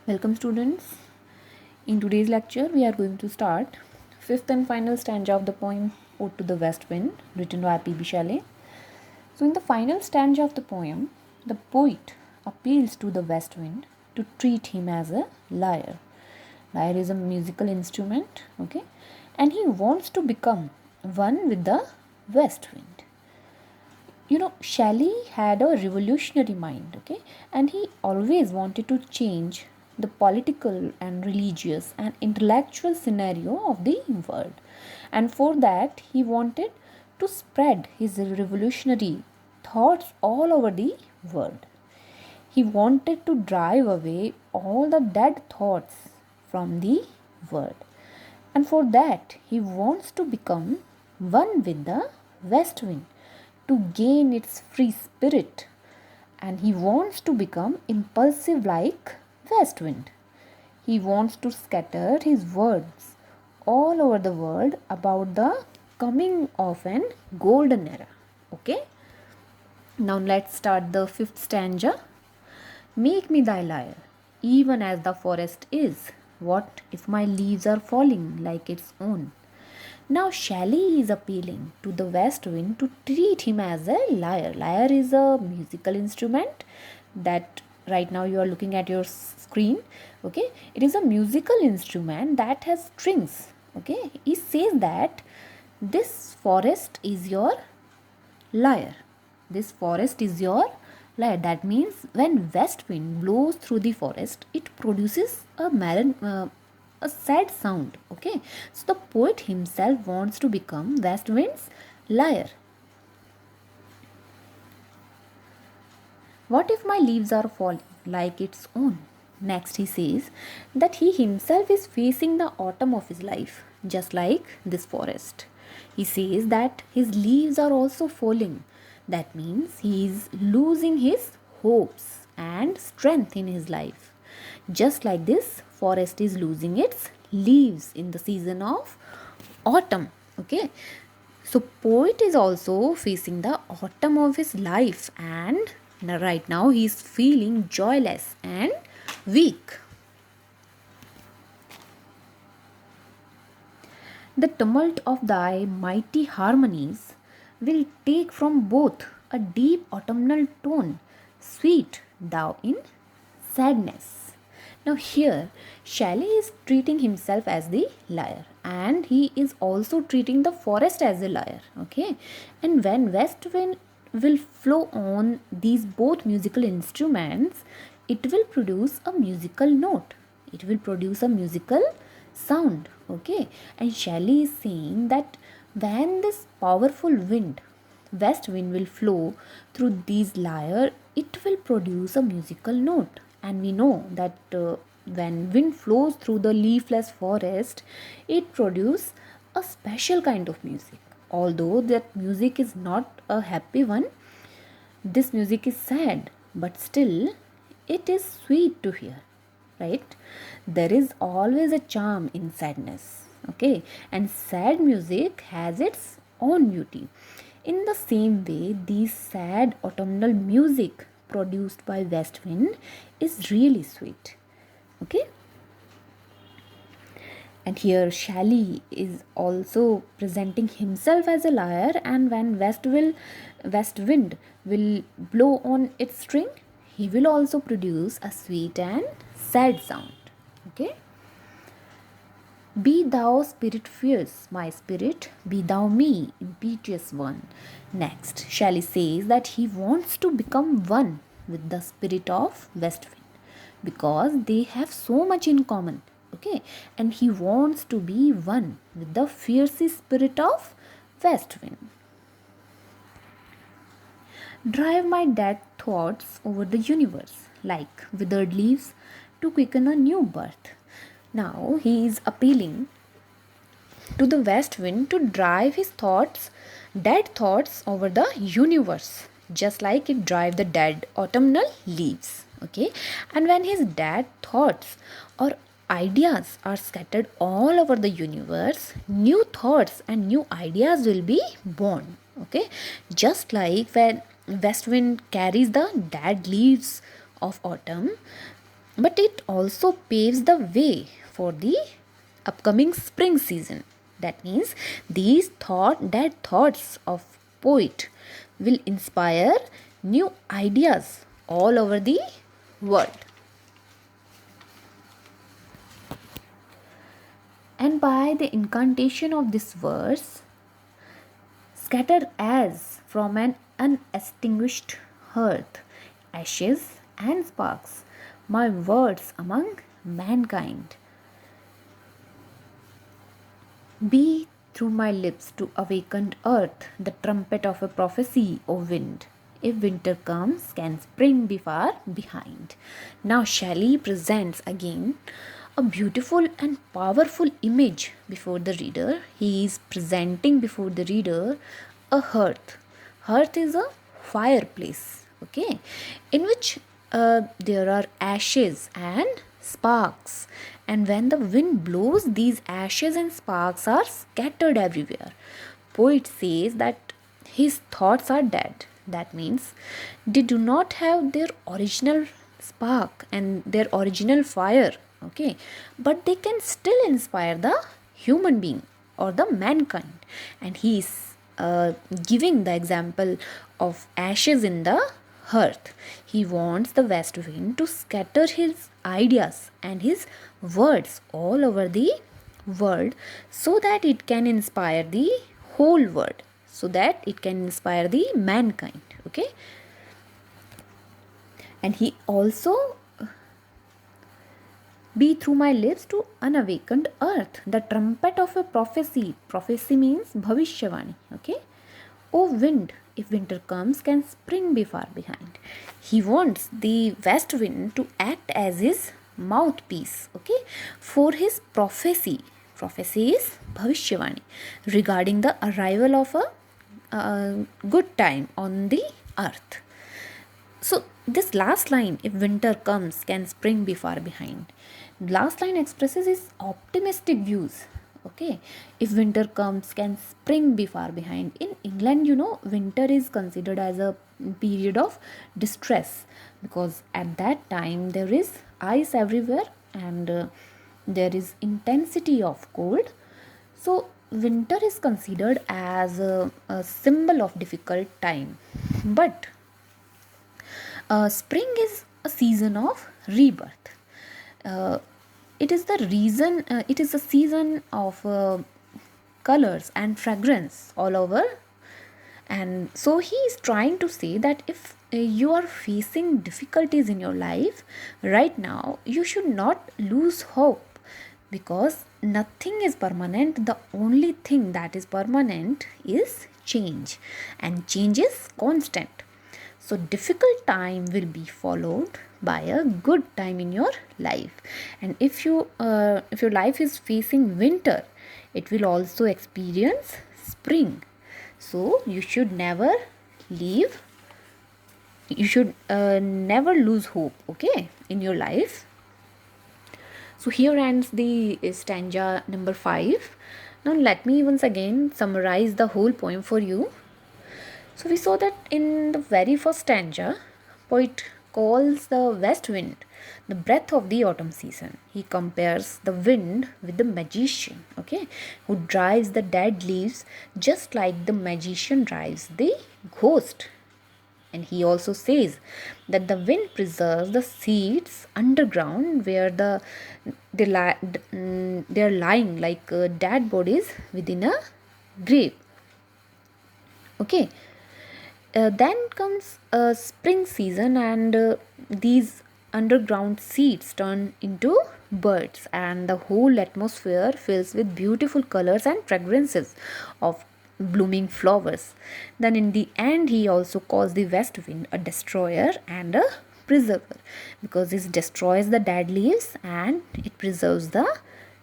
Welcome students. In today's lecture we are going to start fifth and final stanza of the poem Ode to the West Wind written by P.B. Shelley. So in the final stanza of the poem, the poet appeals to the west wind to treat him as a lyre. Lyre is a musical instrument, okay? And he wants to become one with the west wind. Shelley had a revolutionary mind, okay, and he always wanted to change the political and religious and intellectual scenario of the world. And for that, he wanted to spread his revolutionary thoughts all over the world. He wanted to drive away all the dead thoughts from the world. And for that, he wants to become one with the west wind to gain its free spirit, and he wants to become impulsive like west wind. He wants to scatter his words all over the world about the coming of an golden era. Okay, now let's start the fifth stanza. Make me thy lyre, even as the forest is. What if my leaves are falling like its own? Now Shelley is appealing to the west wind to treat him as a lyre. Lyre is a musical instrument that right now you are looking at your screen. Okay, it is a musical instrument that has strings. Okay, he says that this forest is your lyre. This forest is your lyre. That means when west wind blows through the forest, it produces a sad sound. Okay, so the poet himself wants to become west wind's lyre. What if my leaves are falling like its own? Next he says that he himself is facing the autumn of his life, just like this forest. He says that his leaves are also falling. That means he is losing his hopes and strength in his life. Just like this forest is losing its leaves in the season of autumn. Okay, so poet is also facing the autumn of his life, and right now he is feeling joyless and weak. The tumult of thy mighty harmonies will take from both a deep autumnal tone, sweet thou in sadness. Now, here Shelley is treating himself as the lyre, and he is also treating the forest as a lyre. Okay, and when west wind will flow on these both musical instruments, it will produce a musical note, it will produce a musical sound. Okay, and Shelley is saying that when this powerful wind, west wind, will flow through these lyre, it will produce a musical note. And we know that when wind flows through the leafless forest, it produces a special kind of music. Although that music is not a happy one, this music is sad, but still it is sweet to hear, right? There is always a charm in sadness. Okay, and sad music has its own beauty. In the same way, these sad autumnal music produced by west wind is really sweet. Okay, and here Shelley is also presenting himself as a lyre, and when west wind will blow on its string, he will also produce a sweet and sad sound. Okay, be thou spirit fierce, my spirit, be thou me, impetuous one. Next, Shelley says that he wants to become one with the spirit of west wind because they have so much in common. Okay, and he wants to be one with the fierce spirit of west wind. Drive my dead thoughts over the universe like withered leaves to quicken a new birth. Now he is appealing to the west wind to drive his thoughts, dead thoughts, over the universe, just like it drive the dead autumnal leaves. Okay, and when his dead thoughts or ideas are scattered all over the universe, new thoughts and new ideas will be born. Okay, just like when west wind carries the dead leaves of autumn, but it also paves the way for the upcoming spring season. That means these dead thoughts of poet will inspire new ideas all over the world. And by the incantation of this verse, scatter as from an unextinguished hearth, ashes and sparks, my words among mankind. Be through my lips to awakened earth the trumpet of a prophecy, O wind. If winter comes, can spring be far behind? Now Shelley presents again a beautiful and powerful image before the reader. He is presenting before the reader a hearth. Hearth is a fireplace, okay, in which there are ashes and sparks, and when the wind blows, these ashes and sparks are scattered everywhere. Poet says that his thoughts are dead. That means they do not have their original spark and their original fire, okay, but they can still inspire the human being or the mankind. And he is giving the example of ashes in the hearth. He wants the west wind to scatter his ideas and his words all over the world, so that it can inspire the whole world, so that it can inspire the mankind, okay. And he also, be through my lips to unawakened earth the trumpet of a prophecy. Prophecy means bhavishyavani, okay. O wind, if winter comes, can spring be far behind? He wants the west wind to act as his mouthpiece, okay, for his prophecy. Prophecy is bhavishyavani regarding the arrival of a good time on the earth. So this last line, if winter comes, can spring be far behind? Last line expresses his optimistic views. Okay, if winter comes, can spring be far behind? In England, winter is considered as a period of distress, because at that time there is ice everywhere, and there is intensity of cold. So winter is considered as a symbol of difficult time. But spring is a season of rebirth. It is the reason. It is a season of colors and fragrance all over. And so he is trying to say that if you are facing difficulties in your life right now, you should not lose hope, because nothing is permanent. The only thing that is permanent is change, and change is constant. So difficult time will be followed by a good time in your life. And if your life is facing winter, it will also experience spring. So you should never leave. You should never lose hope, okay, in your life. So here ends the stanza number 5. Now let me once again summarize the whole poem for you. So we saw that in the very first stanza, poet calls the west wind the breath of the autumn season. He compares the wind with the magician, okay, who drives the dead leaves just like the magician drives the ghost. And he also says that the wind preserves the seeds underground, where they're lying like dead bodies within a grave. Okay. Then comes a spring season, and these underground seeds turn into birds, and the whole atmosphere fills with beautiful colors and fragrances of blooming flowers. Then in the end, he also calls the west wind a destroyer and a preserver, because it destroys the dead leaves and it preserves the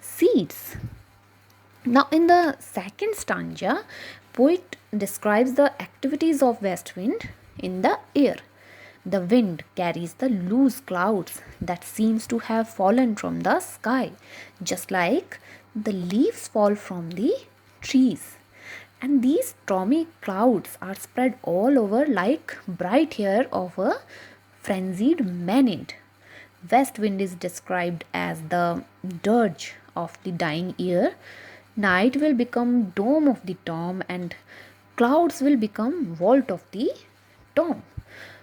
seeds. Now in the second stanza, poet describes the activities of west wind in the air. The wind carries the loose clouds that seems to have fallen from the sky, just like the leaves fall from the trees. And these stormy clouds are spread all over like bright hair of a frenzied maid. West wind is described as the dirge of the dying year. Night will become dome of the tomb, and clouds will become vault of the tomb.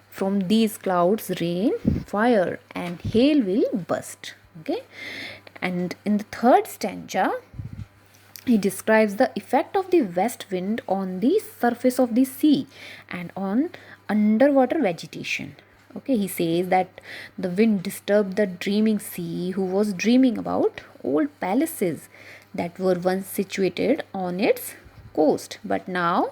From these clouds, rain, fire, and hail will burst. Okay, and in the third stanza, he describes the effect of the west wind on the surface of the sea and on underwater vegetation. Okay, he says that the wind disturbed the dreaming sea, who was dreaming about old palaces that were once situated on its coast, but now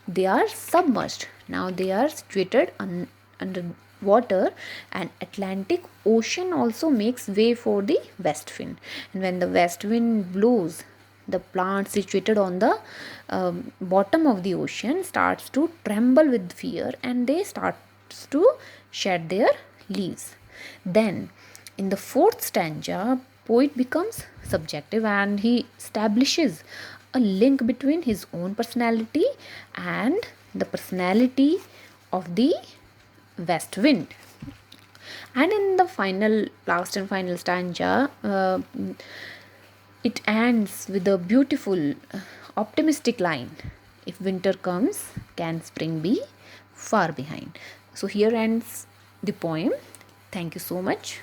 they are submerged. Now they are situated under water, and Atlantic Ocean also makes way for the west wind. And when the west wind blows, the plant situated on the bottom of the ocean starts to tremble with fear, and they start to shed their leaves. Then in the fourth stanza, poet becomes subjective, and he establishes a link between his own personality and the personality of the west wind. And in the last and final stanza, it ends with a beautiful, optimistic line: if winter comes, can spring be far behind? So here ends the poem. Thank you so much.